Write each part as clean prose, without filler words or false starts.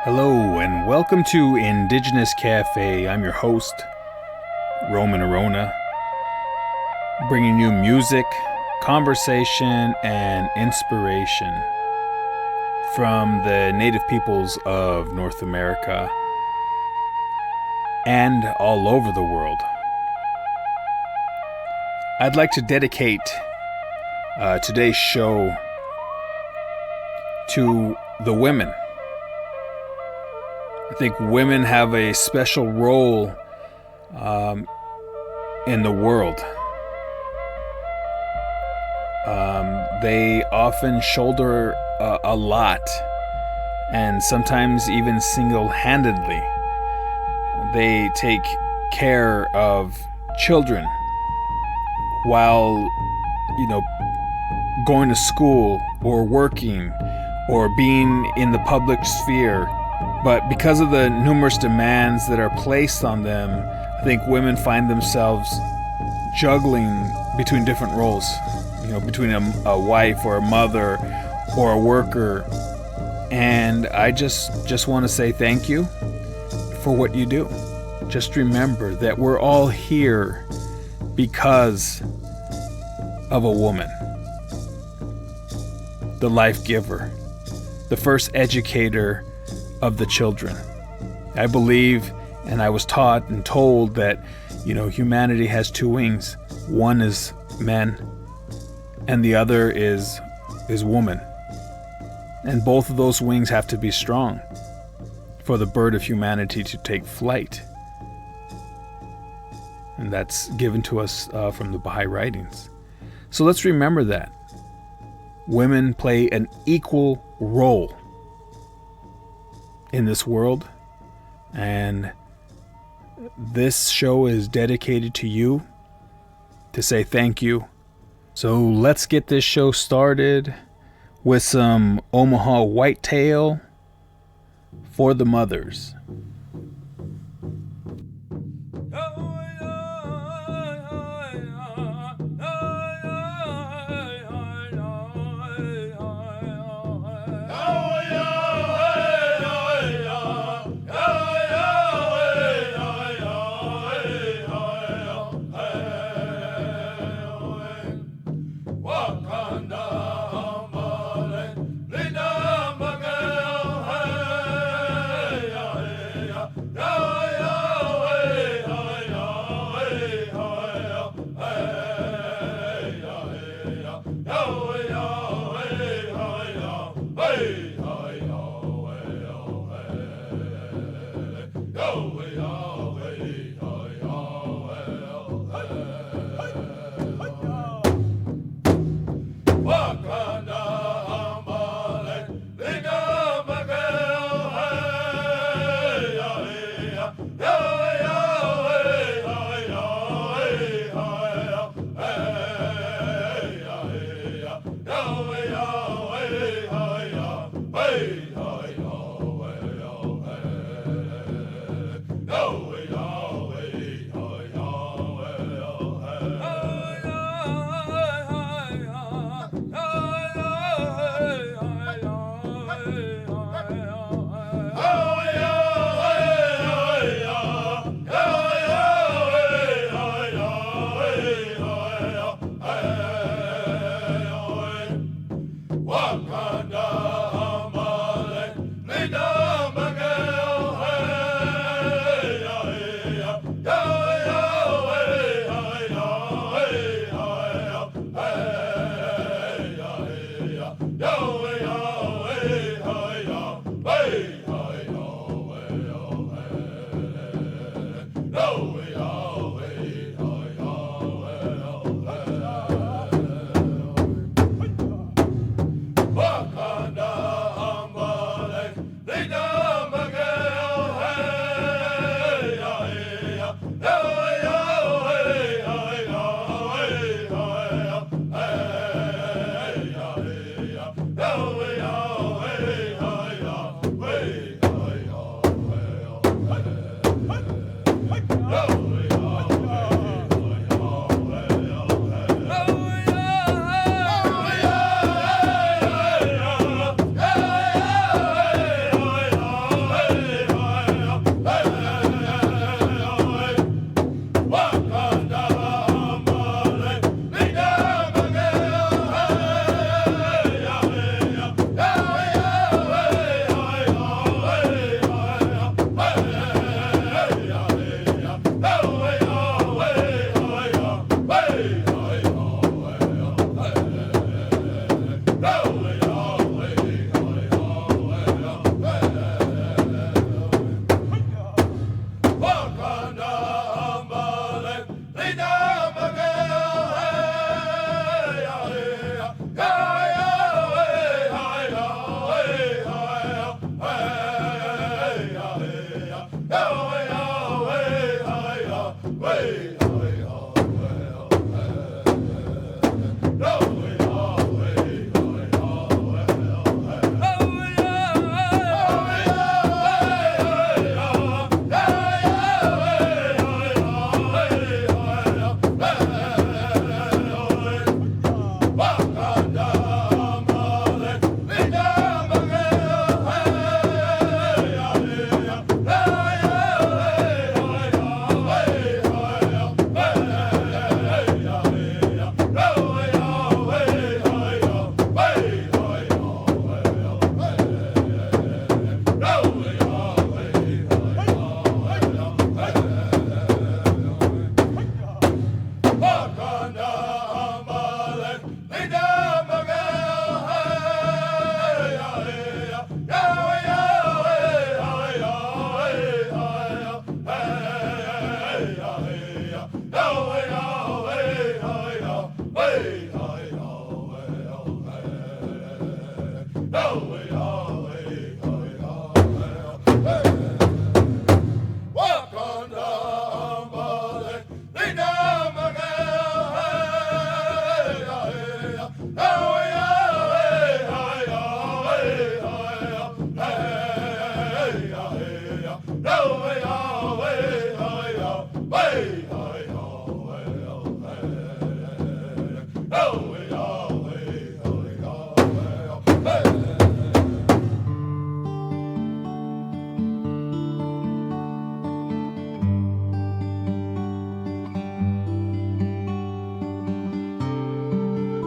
Hello and welcome to Indigenous Cafe. I'm your host, Roman Orona, bringing you music, conversation, and inspiration from the native peoples of North America and all over the world. I'd like to dedicate today's show to the women. I think women have a special role in the world. They often shoulder a lot, and sometimes even single-handedly. They take care of children while, going to school or working or being in the public sphere. But because of the numerous demands that are placed on them, I think women find themselves juggling between different roles, between a wife or a mother or a worker. And I just want to say thank you for what you do. Just remember that we're all here because of a woman, the life giver, the first educator of the children. I believe, and I was taught and told that, humanity has two wings. One is men, and the other is woman. And both of those wings have to be strong for the bird of humanity to take flight. And that's given to us from the Baha'i writings. So let's remember that. Women play an equal role in this world, and this show is dedicated to you to say thank you. So let's get this show started with some Omaha Whitetail for the mothers. Whoa!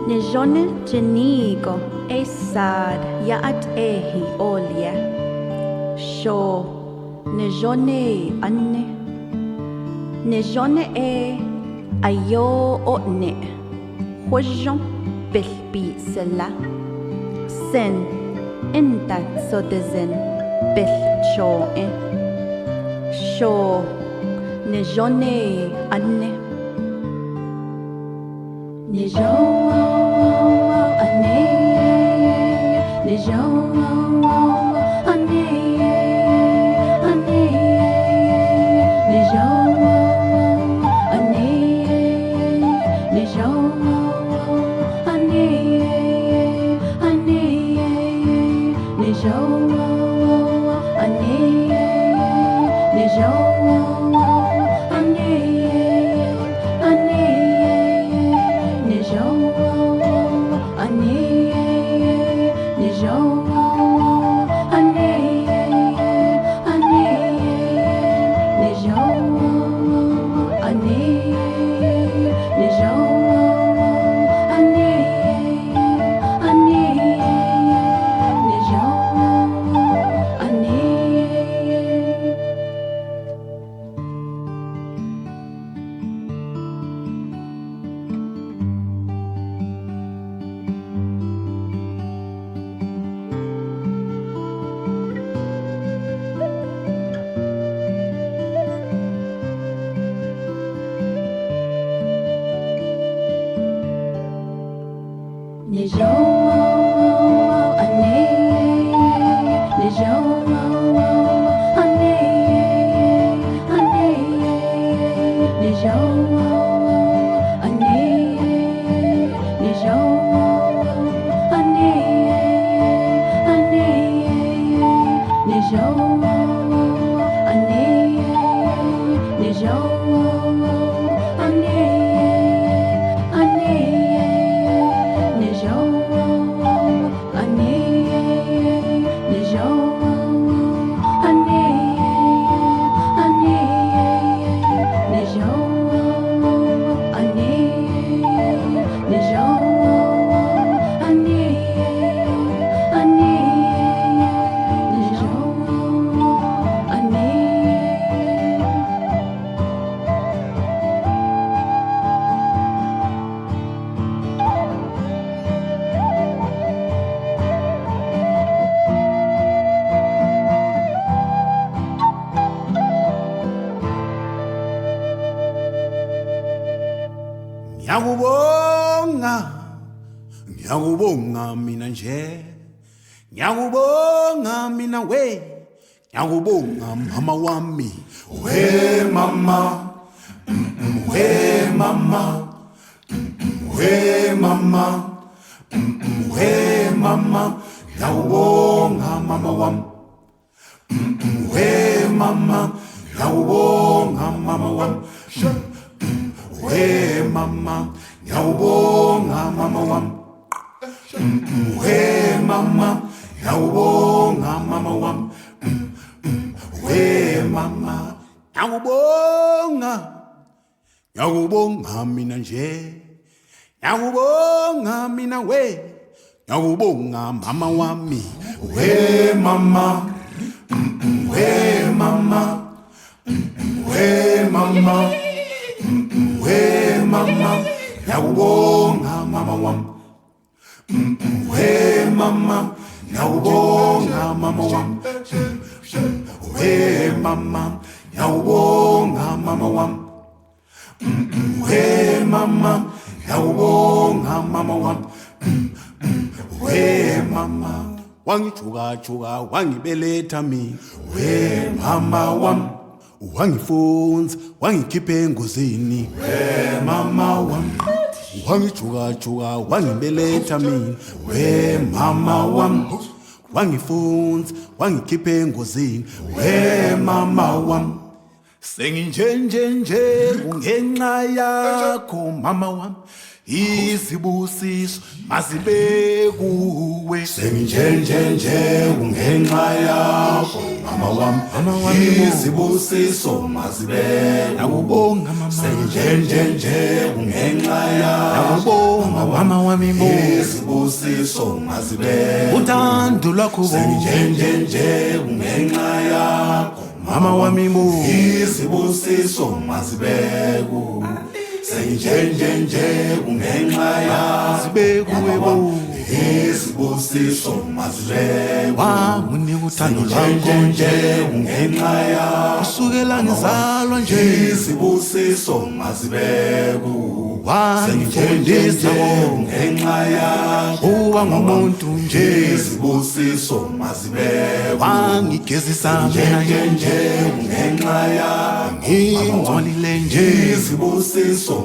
Nijone jenigo esad yaat ehi olia. Sho nijone anne. Nijone ayo otne. Hujon bilbi sela. Sen inta sodezen bil choe. Sho nijone anne. Nijo ane Nijo ane ane Nijo ane Nijo ane ane Nijo ane Nijo Ngiyakubonga mina nje, ngiyakubonga mina we, ngiyakubonga mama wami, we mama, we mama, we mama, we mama, ngiyakubonga mama wami, we mama, ngiyakubonga mama wami, we mama, ngiyakubonga mama wami. We mama, ngiyakubonga mama wami. We mama, ngiyakubonga. Ngiyakubonga mina nje. Ngiyakubonga mina we. Ngiyakubonga mama wami. We mama. We mama. We mama. We mama. Ngiyakubonga mama wami. We mama, ngiyakubonga mama wami. We mama, ngiyakubonga mama wami. We mama, ngiyakubonga mama wami. We mama, wangijuka wangibeletha mina. We mama wami, wangifunza wangikhipha engozini. We mama wami, wangijuka wangibeletha mina. We mama wami, wangifunza wangikhipha engozini. We mama wami, senginjenje kungenxa yakho mama wami. izibusiso mazibe kuwe senjenjenje ungenxa yakho mama wami izibusiso mazibe nakubonga mama senjenjenje ungenxa yakho mama wami izibusiso mazibe uthando lwakho senjenjenje ungenxa yakho mama wami izibusiso mazibe kuwe senjenjenje ungenxa yakho izibusiso mazibe wanginika uthando lwakho nje ungenxa yakho kusukela ngizalwa nje izibusiso mazibe wangifundisa ungenxa yakho uba ngumuntu nje izibusiso mazibe wangigezisa nje ungenxa yakho ngingcolile nje izibusiso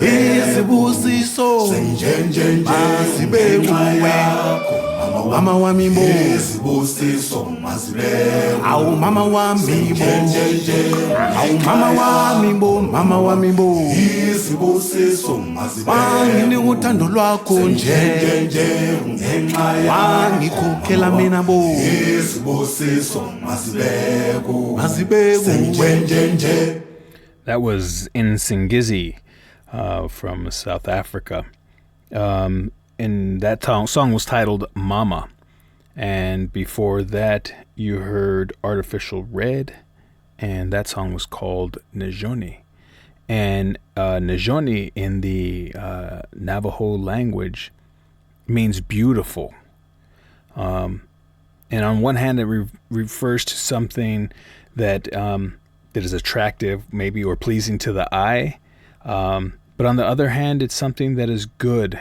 izibusiso senjenjenje mazibe kuwe mama wami izibusiso mazibe awu mama wami awu mama wami izibusiso mazibe wanginika uthando lwakho nje ungenxa yakho wangikhokhela mina izibusiso mazibe kuwe. That was Insingizi from South Africa. And that song was titled Mama. And before that, you heard Artificial Red, and that song was called Najoni. And Najoni in the Navajo language means beautiful. And on one hand, it refers to something that is attractive, maybe, or pleasing to the eye. But on the other hand, it's something that is good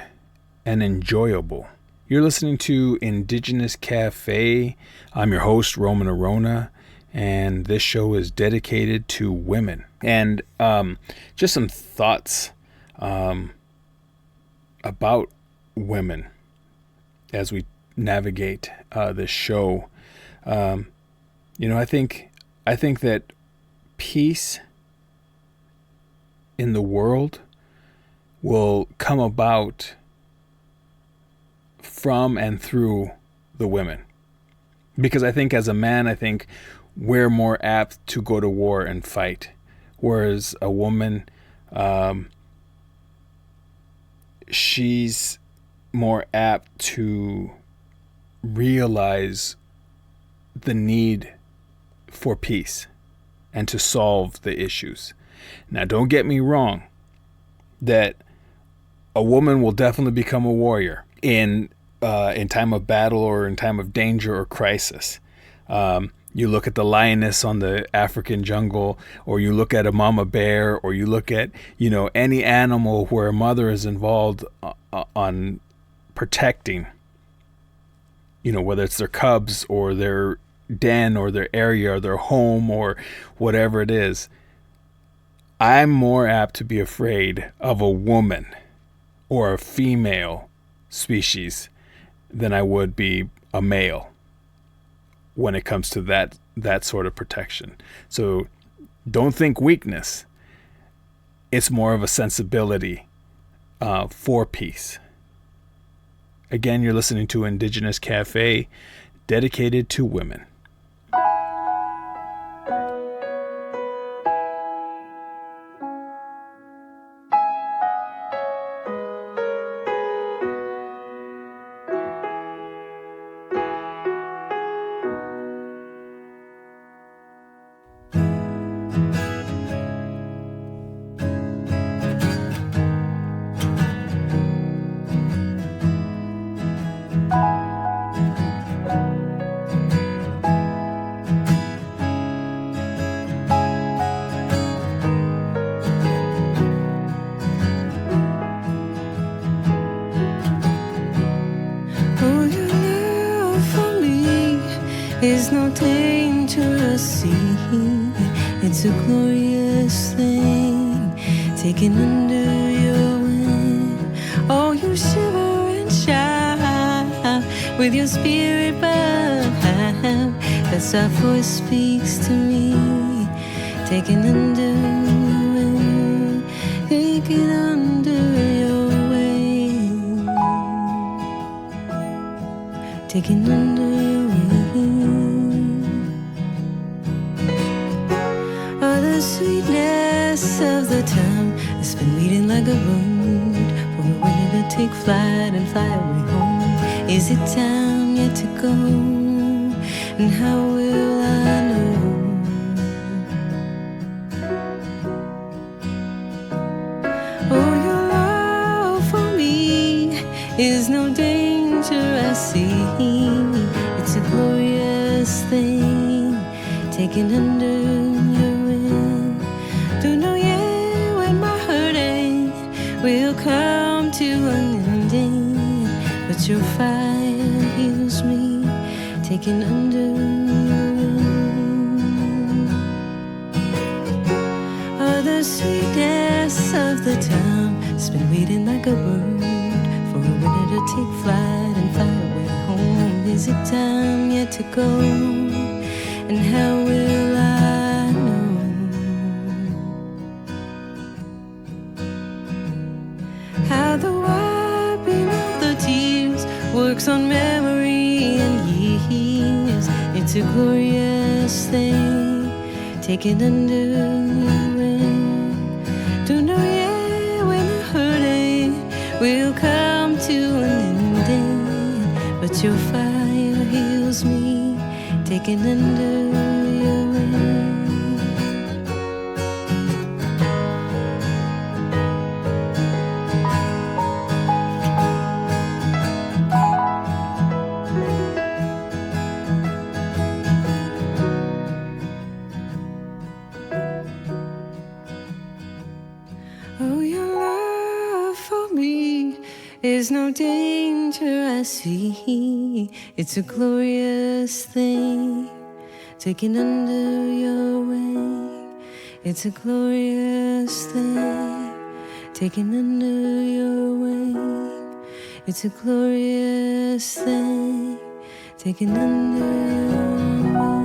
and enjoyable. You're listening to Indigenous Cafe. I'm your host, Roman Orona, and this show is dedicated to women. And just some thoughts about women as we navigate this show. I think that peace in the world will come about from and through the women. Because I think as a man, I think we're more apt to go to war and fight. Whereas a woman, she's more apt to realize the need for peace and to solve the issues. Now, don't get me wrong, that a woman will definitely become a warrior in time of battle or in time of danger or crisis. You look at the lioness on the African jungle, or you look at a mama bear, or you look at, any animal where a mother is involved on protecting, whether it's their cubs or their den or their area or their home or whatever it is. I'm more apt to be afraid of a woman or a female species than I would be a male when it comes to that sort of protection. So don't think weakness. It's more of a sensibility for peace. Again, you're listening to Indigenous Cafe, dedicated to women. Is no dangerous sea. It's a glorious thing, taken under your wing. Oh, you shiver and shout with your spirit bound. That soft voice speaks to me, taken under your wing, taken under your wing. taken under your wing. Oh, the sweetness of the time has been waiting like a bird for me ready to take flight and fly away home. Is it time yet to go? And how will I know? Oh, your love for me is no danger I see. It's a glorious thing taken under your wing. Don't know yet when my hurting will come to an ending, but your fire heals me, taken under your wing. Oh, the sweetness of the time has been waiting like a bird for a winter to take flight and fly away home. Is it time yet to go? And how will I know? How the wiping of the tears works on memory and years. It's a glorious thing taken under your wing. Don't know yet when the hurting will come to an ending, but your fire heals me, taken under your wing. Oh, your love for me is no danger I see. It's a glorious thing taken under your wing. It's a glorious thing taken under your wing. It's a glorious thing taken under your wing.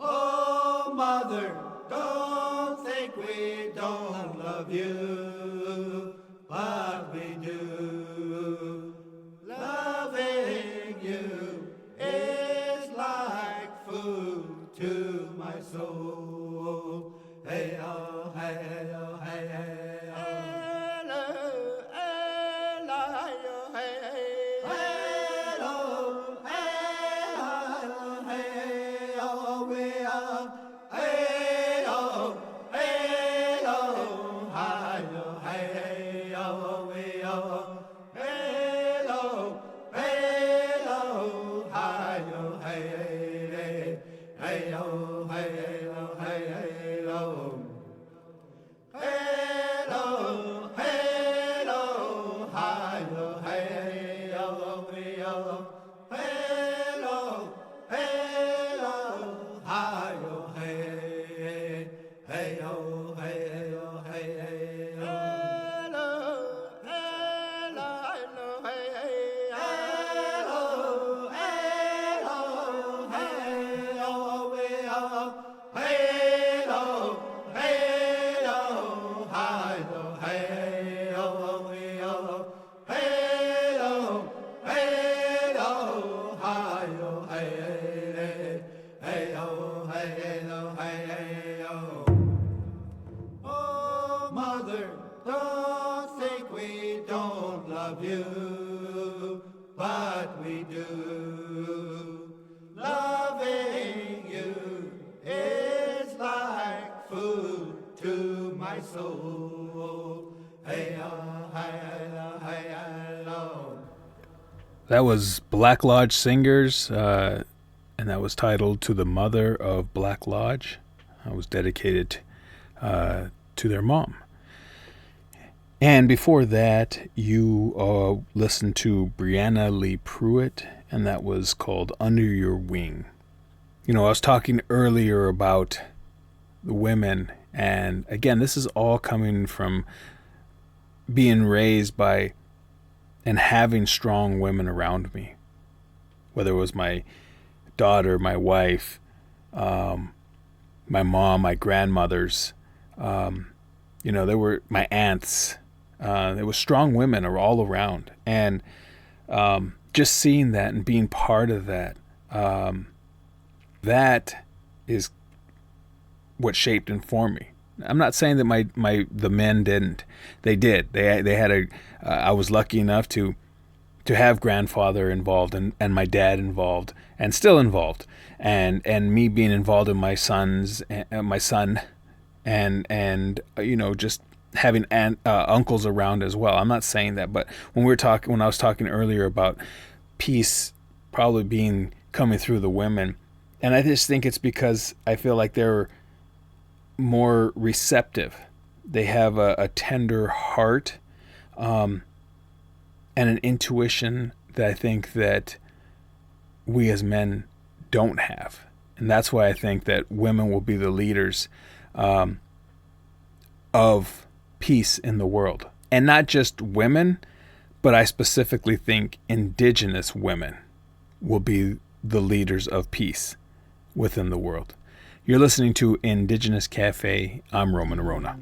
Oh, mother, don't think we don't love you, but we do. Loving you is like food to my soul. Hey, oh, hey, oh, hey, hey, oh. what we do. Loving you is like food to my soul. Ayala, ayala, ayala. That was Black Lodge Singers, and that was titled "To the Mother of Black Lodge." It was dedicated to their mom. And before that, you listened to Breanna Lee Pruett, and that was called Under Your Wing. You know, I was talking earlier about the women, and again, this is all coming from being raised by and having strong women around me, whether it was my daughter, my wife, my mom, my grandmothers, they were my aunts. There was strong women all around, and just seeing that and being part of that, that is what shaped and formed me. I'm not saying that the men didn't. They did. They had I was lucky enough to have grandfather involved and my dad involved and still involved, and me being involved in my son, and just having uncles around as well. I'm not saying that, but when I was talking earlier about peace probably coming through the women, and I just think it's because I feel like they're more receptive. They have a tender heart, and an intuition that I think that we as men don't have. And that's why I think that women will be the leaders of peace in the world. And not just women, but I specifically think indigenous women will be the leaders of peace within the world. You're listening to Indigenous Cafe. I'm Roman Orona.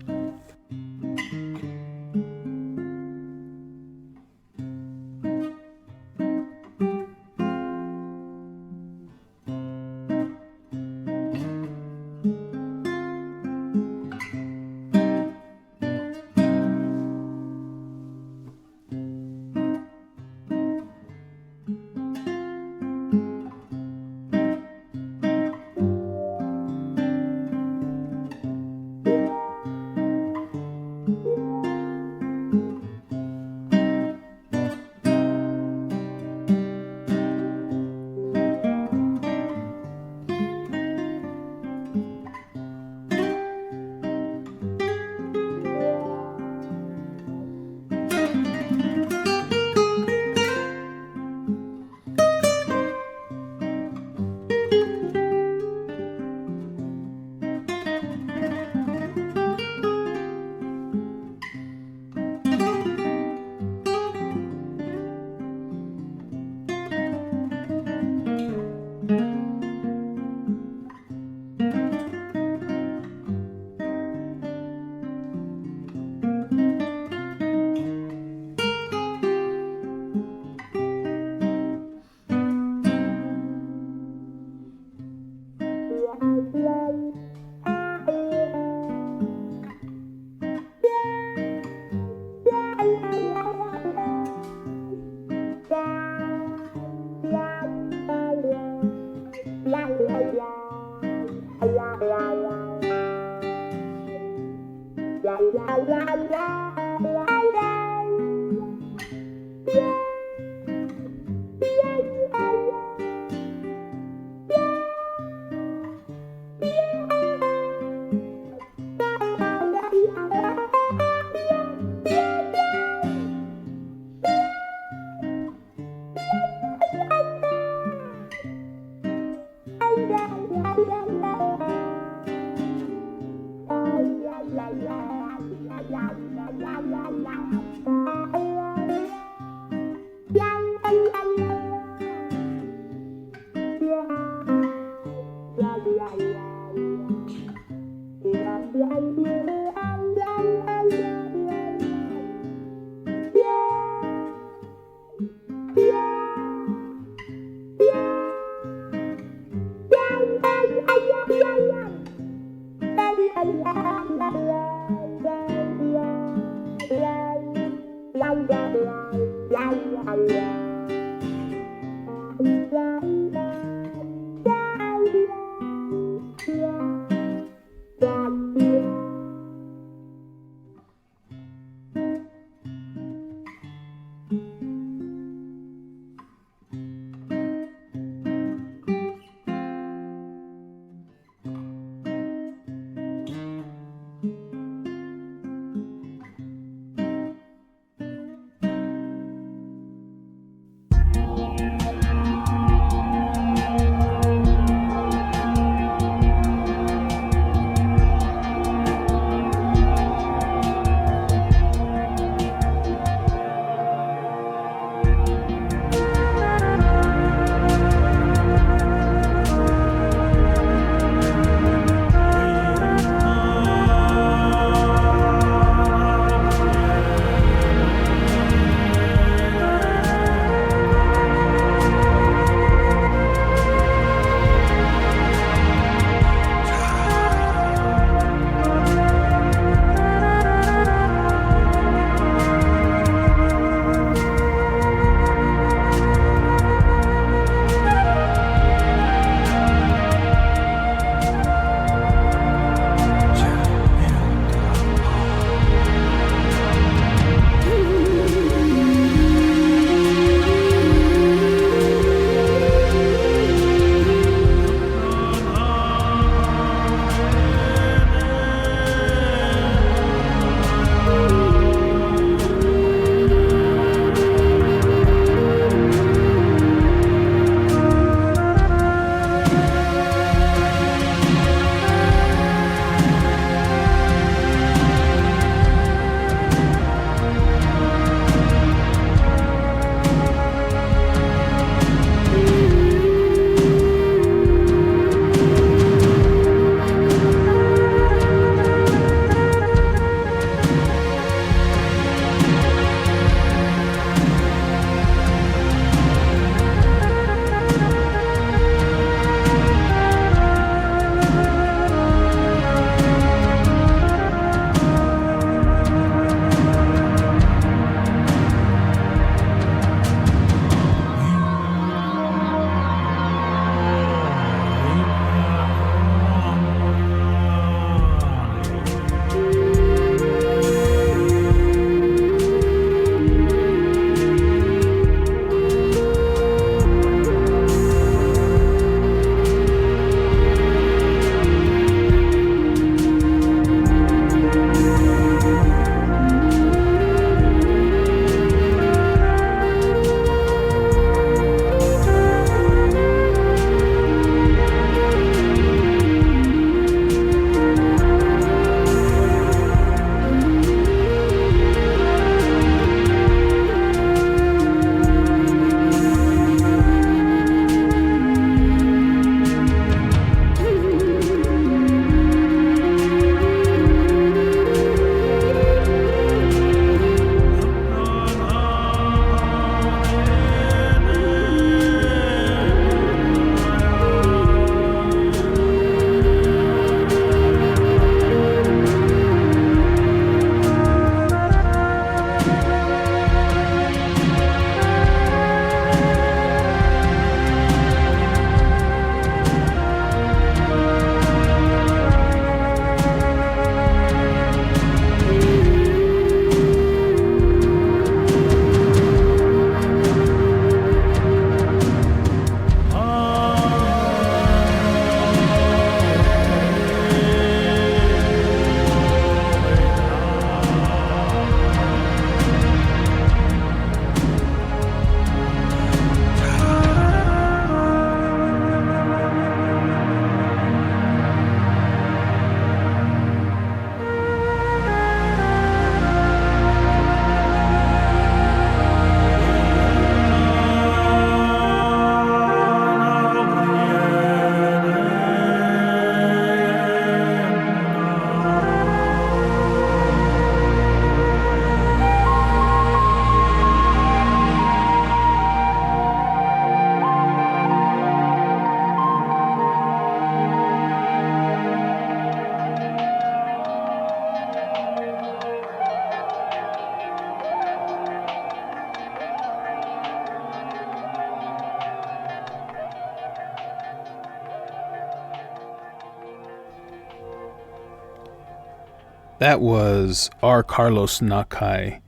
That was R. Carlos Nakai,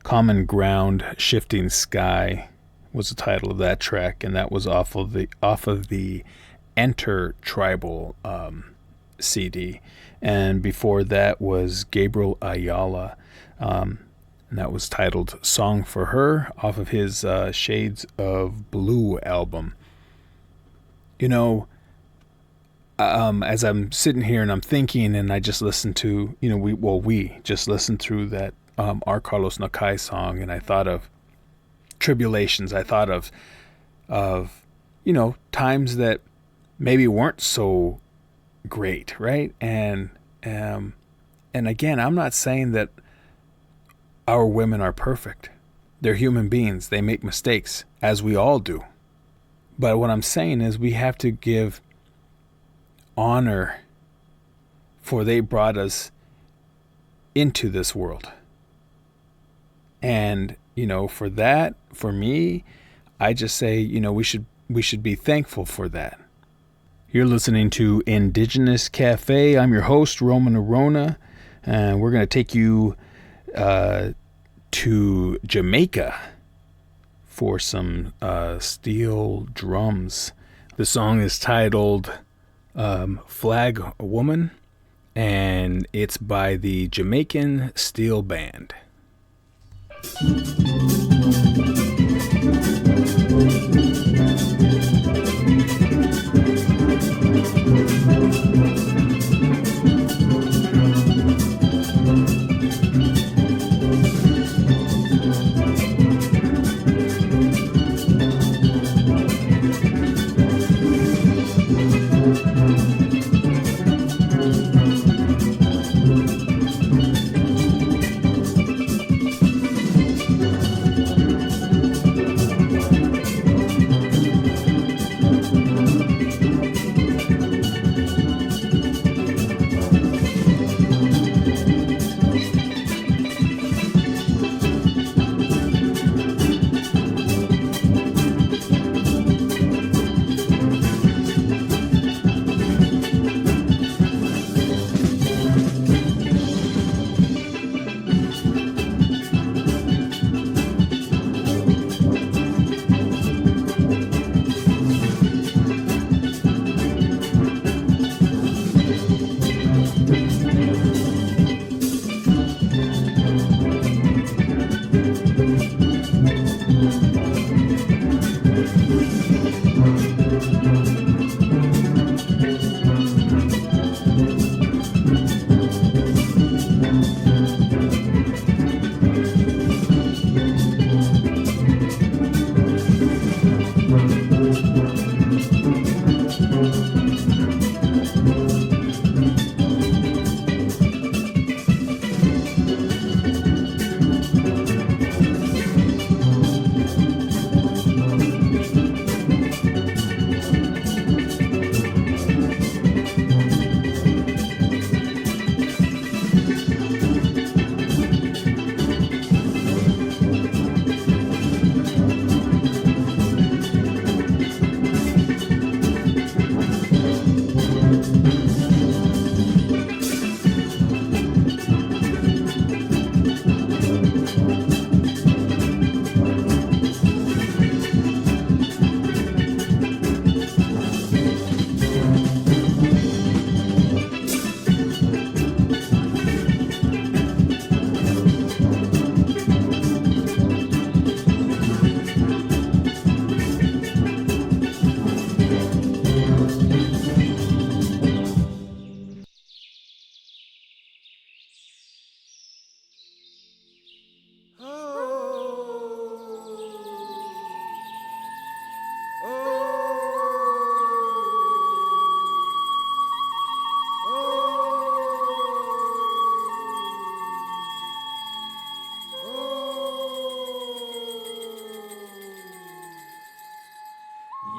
Common Ground, Shifting Sky was the title of that track, and that was off of the Enter Tribal CD. And before that was Gabriel Ayala, and that was titled Song for Her off of his Shades of Blue album. You know, as I'm sitting here and I'm thinking, and I just listened to, we just listened through that R. Carlos Nakai song, and I thought of tribulations. I thought of times that maybe weren't so great, right? And again, I'm not saying that our women are perfect. They're human beings. They make mistakes, as we all do. But what I'm saying is we have to give honor, for they brought us into this world. And, for that, for me, I just say, we should be thankful for that. You're listening to Indigenous Cafe. I'm your host, Roman Orona, and we're going to take you to Jamaica for some steel drums. The song is titled Flag Woman, and it's by the Jamaican Steel Band.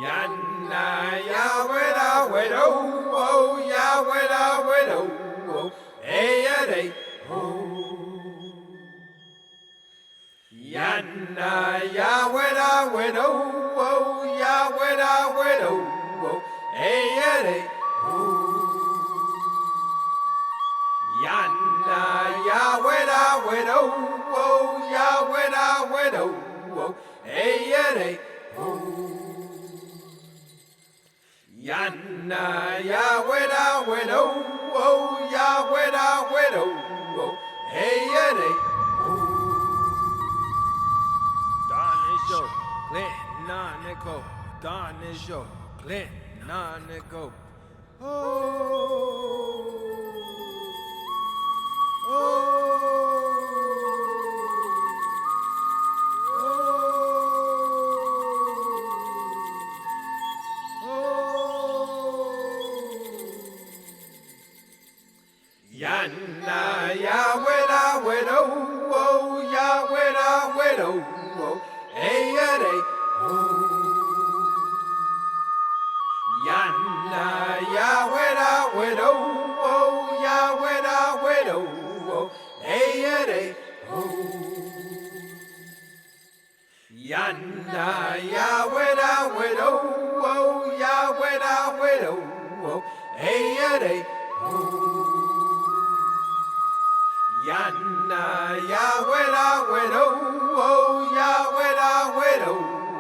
Yanna ya weda weda oh ya weda weda oh hey hey oh Yanna ya weda weda oh ya weda weda oh hey hey oh Yanna day, Yana ya weda wedo, oh ya weda wedo, oh hey ya day. Don is yo, Clinton on it go. Don is yo, Clinton on it go. Oh, Yana ya weda wedo, oh ya weda wedo, oh hey ya day, Yana ya weda wedo, oh ya weda wedo, oh hey ya day, Yana ya weda wedo, oh ya weda wedo, oh hey ya day. Yana ya weda wedo, oh ya weda wedo,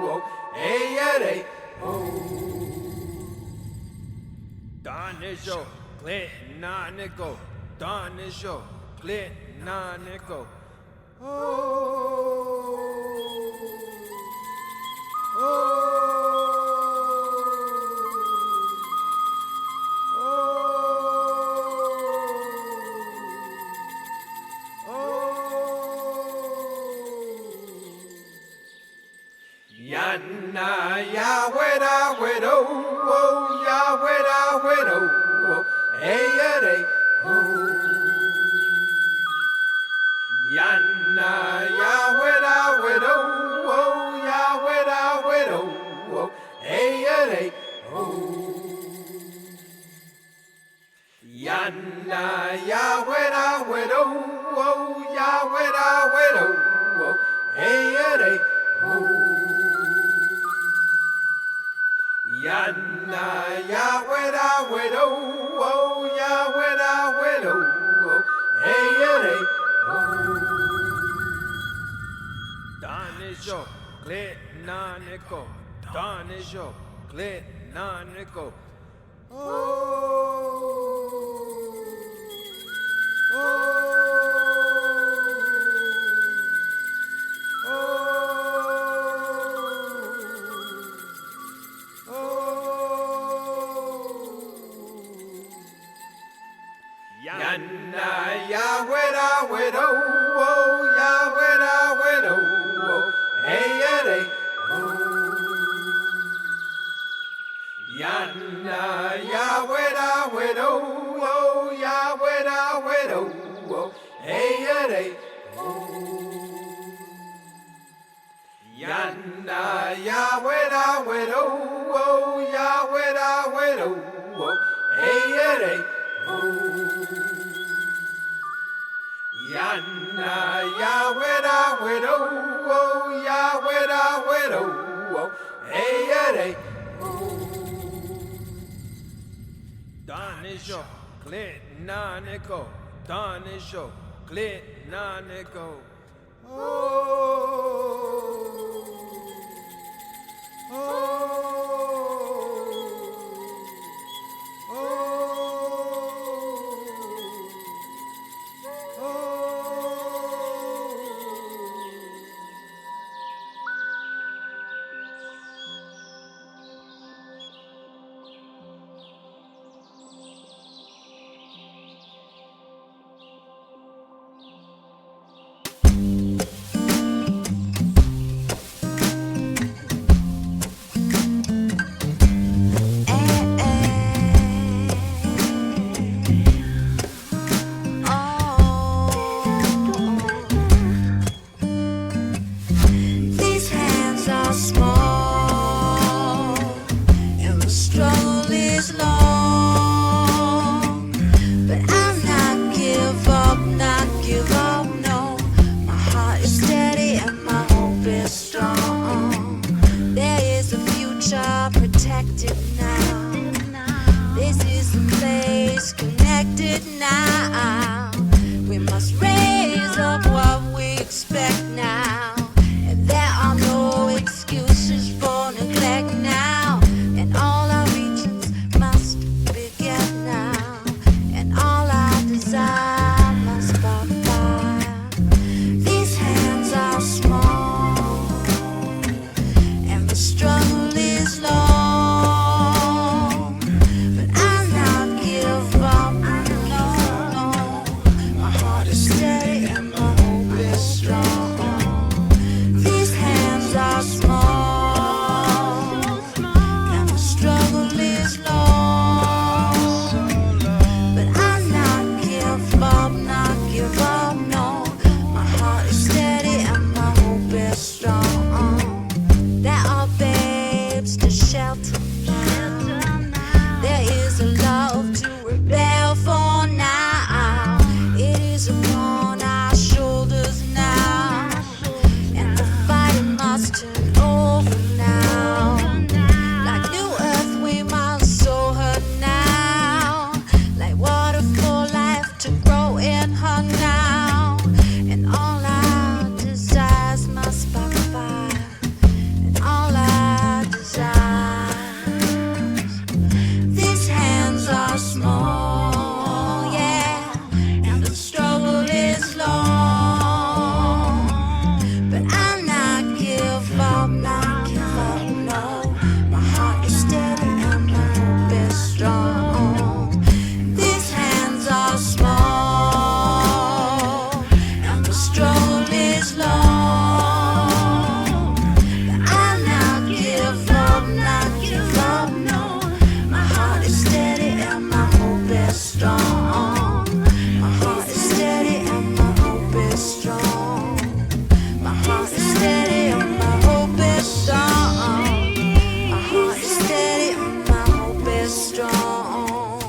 oh hey ya day. Don is yo, Clinton on it go. Don is yo, Clinton on it go. Yana ya weda wedo, oh ya weda wedo, oh hey ya day. Yana ya weda wedo, oh ya weda wedo, oh hey ya day. Yana ya weda wedo, oh ya weda wedo, oh hey ya day. Yana ya weda wedo, oh ya weda wedo, oh hey ya day. Don is yo, Clinton on it go. Don is yo, Clinton on it go. Yana ya weda wedo, oh ya weda wedo, oh hey ya day. Yana ya weda wedo, oh ya weda wedo, oh hey ya day. Yana ya weda wedo, oh ya weda wedo, oh hey ya day. Yana ya weda wedo, oh ya weda wedo, oh hey ya day. Don is yo, Clinton on it go. Don is yo, Clinton on it go. expect now, and there are no excuses. the struggle is long, but I'll not give up. No, no, my heart is steady and my hope is strong. These hands are small, and the struggle is long, but I'll not give up, not give up. No, my heart is steady and my hope is strong. There are babes to shelter now. There is a love to rebel for now. It is upon our shoulders now, and the fighting must turn over now. Like new earth we must sow her now, like water for life to grow in her now. And all our desires must spark fire, and all our desires. These hands are small, yeah, and the struggle is long, but I'll not give up, not give up, no. My heart is steady and my hope is strong. These hands are small, and the struggle is long, but I'll not give up, not give up, no. My heart is steady and my hope is strong. My heart is steady and my hope is strong. My heart is steady and my hope is strong. My heart is steady and my hope is strong.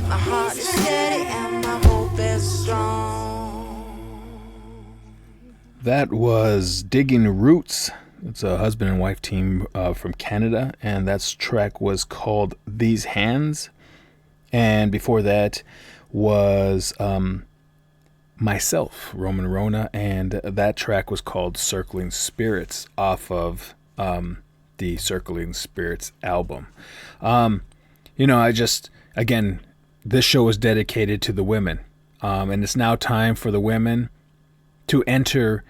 My heart is steady and my hope is strong. That was Digging Roots. It's a husband and wife team from Canada, and that track was called These Hands. And before that was myself, Roman Orona, and that track was called Circling Spirits off of the Circling Spirits album. Again, this show is dedicated to the women, and it's now time for the women to enter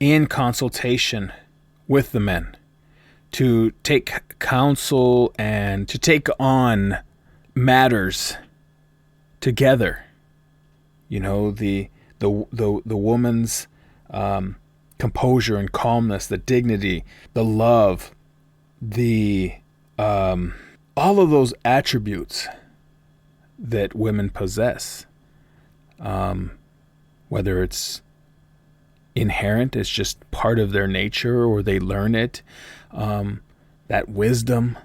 in consultation with the men, to take counsel and to take on matters together. You know, the woman's composure and calmness, the dignity, the love, the all of those attributes that women possess, whether it's inherent, it's just part of their nature, or they learn it, that wisdom,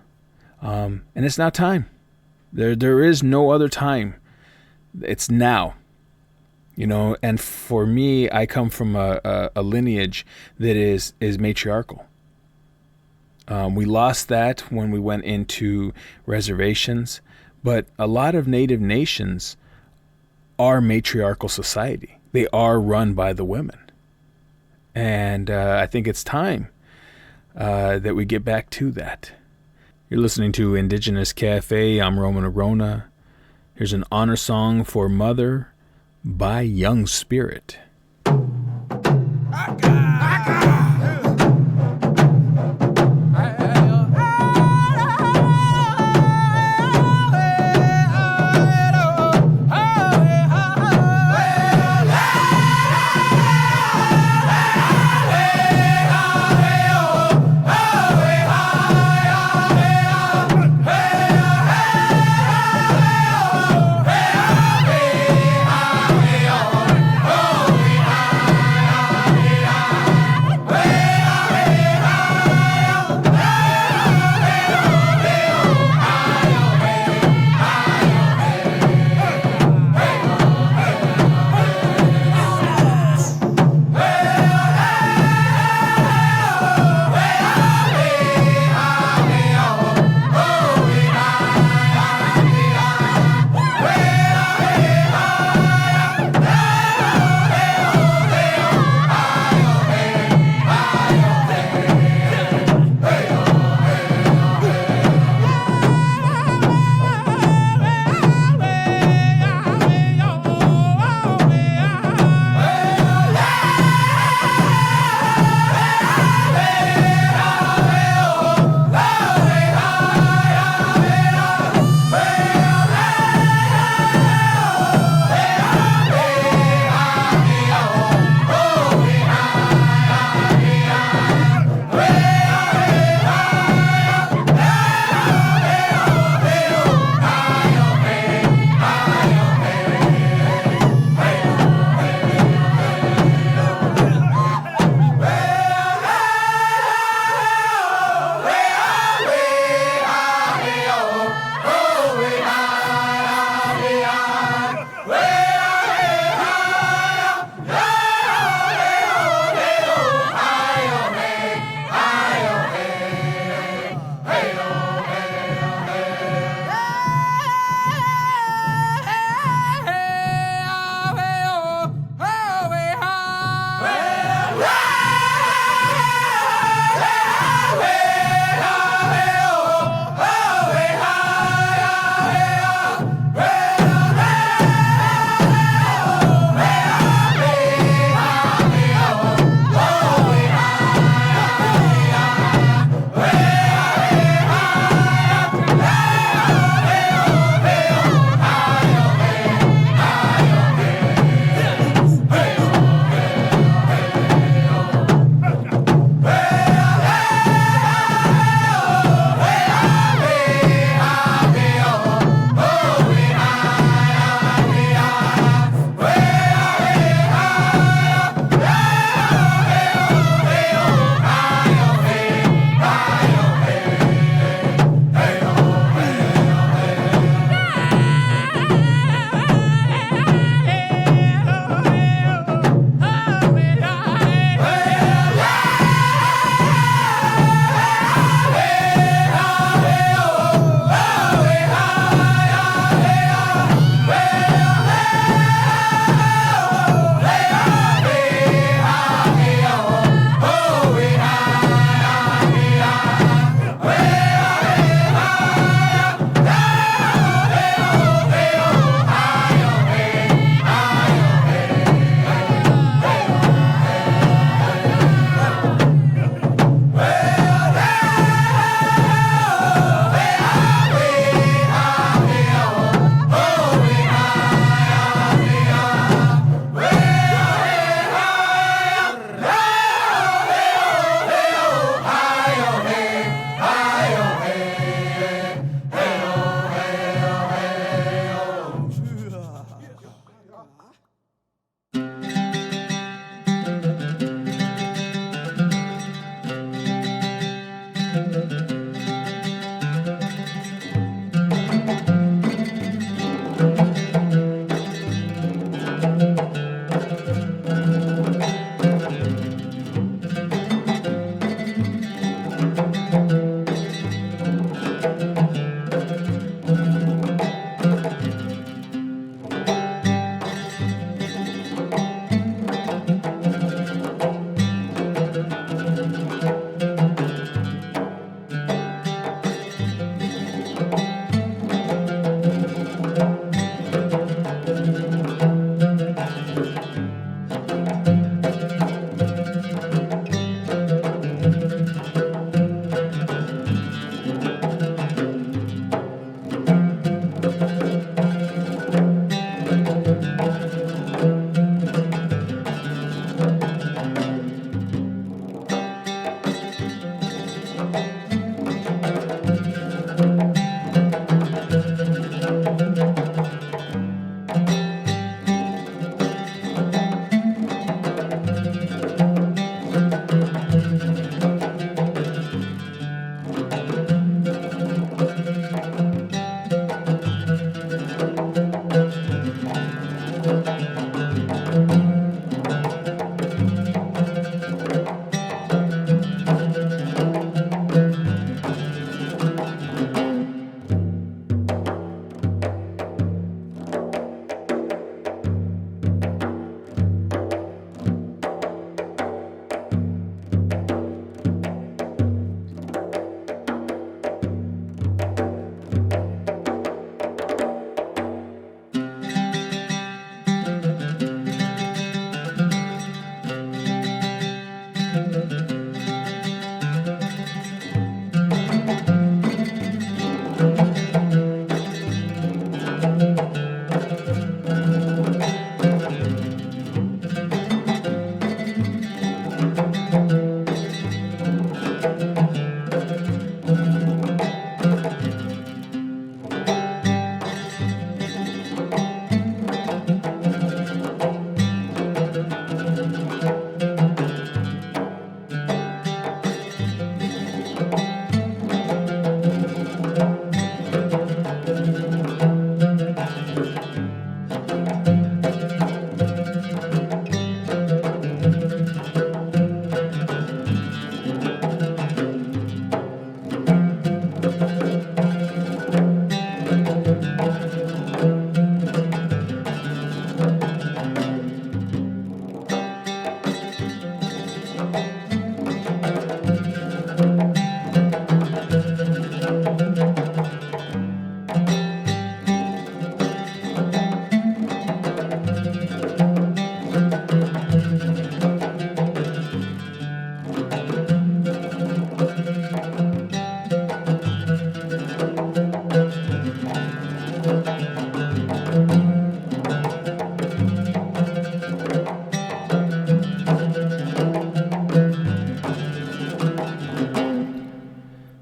and it's now time. There is no other time. It's now. And for me, I come from a lineage that is matriarchal. We lost that when we went into reservations, but a lot of native nations are matriarchal society. They are run by the women. And I think it's time that we get back to that. You're listening to Indigenous Cafe. I'm Roman Orona. Here's an honor song for Mother by Young Spirit. Oh,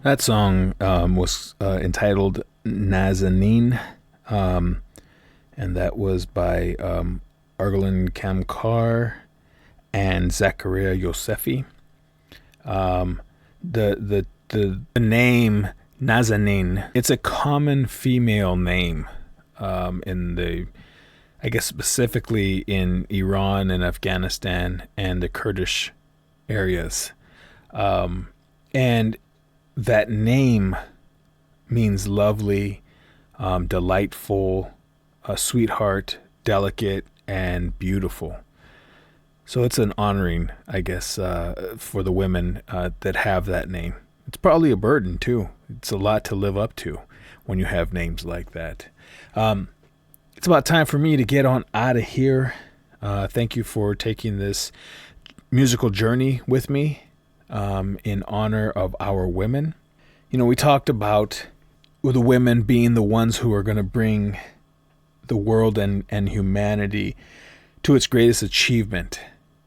That song was entitled Nazanin, and that was by Arsalon Kamkar and Zakaria Yusefi. The name Nazanin, it's a common female name in the, I guess specifically in Iran and Afghanistan and the Kurdish areas. And that name means lovely, delightful, sweetheart, delicate, and beautiful. So it's an honoring, I guess, for the women that have that name. It's probably a burden, too. It's a lot to live up to when you have names like that. It's about time for me to get on out of here. Thank you for taking this musical journey with me in honor of our women. You know, we talked about the women being the ones who are going to bring the world and humanity to its greatest achievement.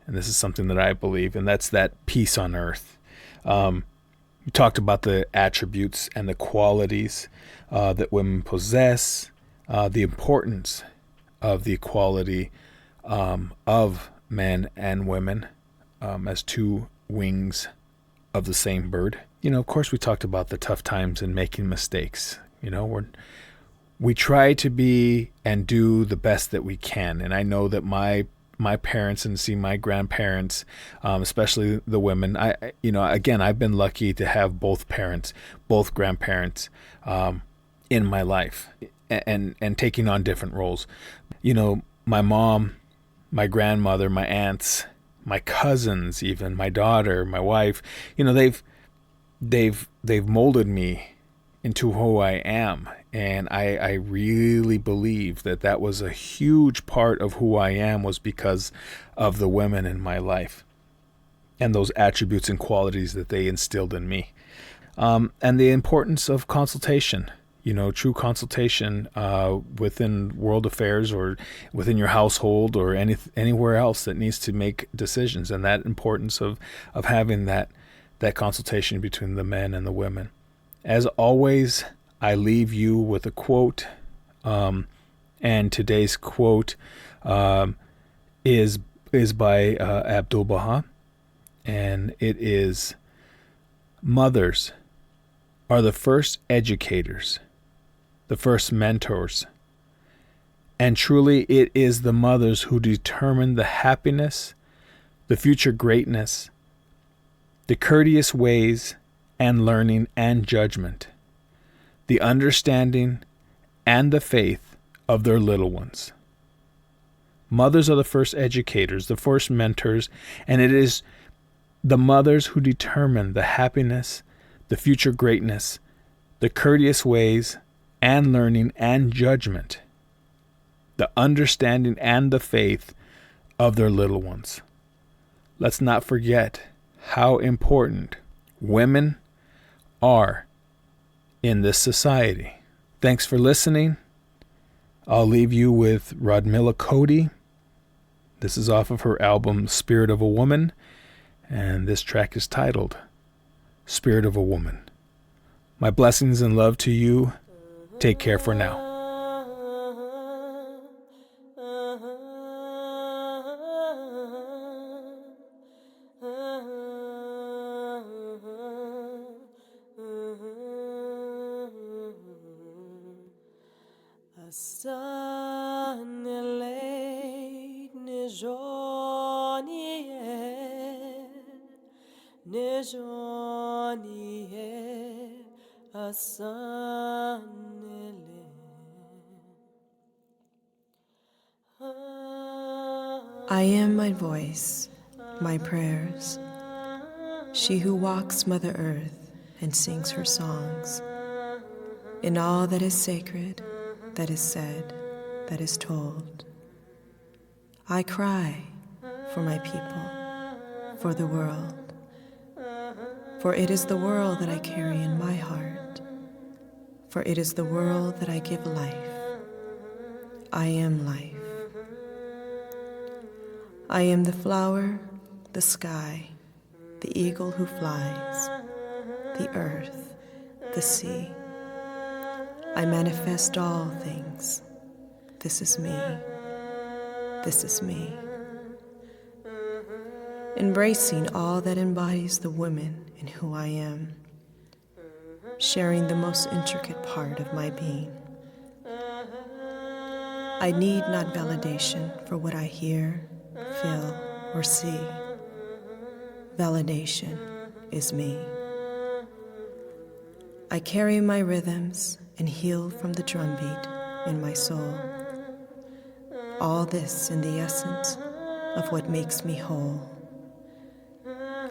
And this is something that I believe, and that's that peace on earth. We talked about the attributes and the qualities that women possess, the importance of the equality of men and women as two wings of the same bird. Of course, we talked about the tough times and making mistakes. We try to be and do the best that we can. And I know that my parents and see my grandparents, especially the women, again, I've been lucky to have both parents, both grandparents, in my life and taking on different roles. My mom, my grandmother, my aunts, my cousins, even my daughter, my wife, they've molded me into who I am. And I really believe that was a huge part of who I am, was because of the women in my life and those attributes and qualities that they instilled in me. And the importance of consultation, true consultation within world affairs or within your household or anywhere else that needs to make decisions, and that importance of having that consultation between the men and the women. As always, I leave you with a quote, and today's quote is by Abdu'l-Baha, and it is, "Mothers are the first educators, the first mentors, and truly it is the mothers who determine the happiness, the future greatness, the courteous ways and learning and judgment, the understanding and the faith of their little ones." Mothers are the first educators, the first mentors, and it is the mothers who determine the happiness, the future greatness, the courteous ways and learning and judgment, the understanding and the faith of their little ones. Let's not forget how important women are in this society. Thanks for listening. I'll leave you with Radmilla Cody. This is off of her album Spirit of a Woman, and this track is titled Spirit of a Woman. My blessings and love to you. Take care for now. I am my voice, my prayers, she who walks Mother Earth and sings her songs. In all that is sacred, that is said, that is told, I cry for my people, for the world, for it is the world that I carry in my heart, for it is the world that I give life. I am life. I am the flower, the sky, the eagle who flies, the earth, the sea. I manifest all things. This is me. This is me. Embracing all that embodies the woman in who I am, sharing the most intricate part of my being. I need not validation for what I hear, feel, or see. Validation is me. I carry my rhythms and heal from the drumbeat in my soul. All this in the essence of what makes me whole.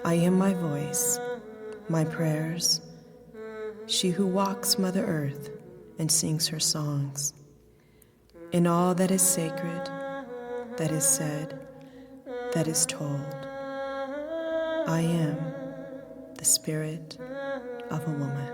I am my voice, my prayers, she who walks Mother Earth and sings her songs. In all that is sacred, that is said, that is told, I am the spirit of a woman.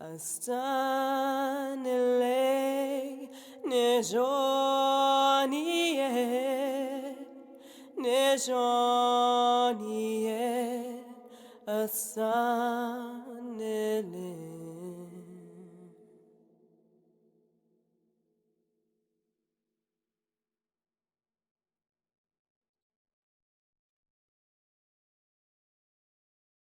Astanile Nejonie Astan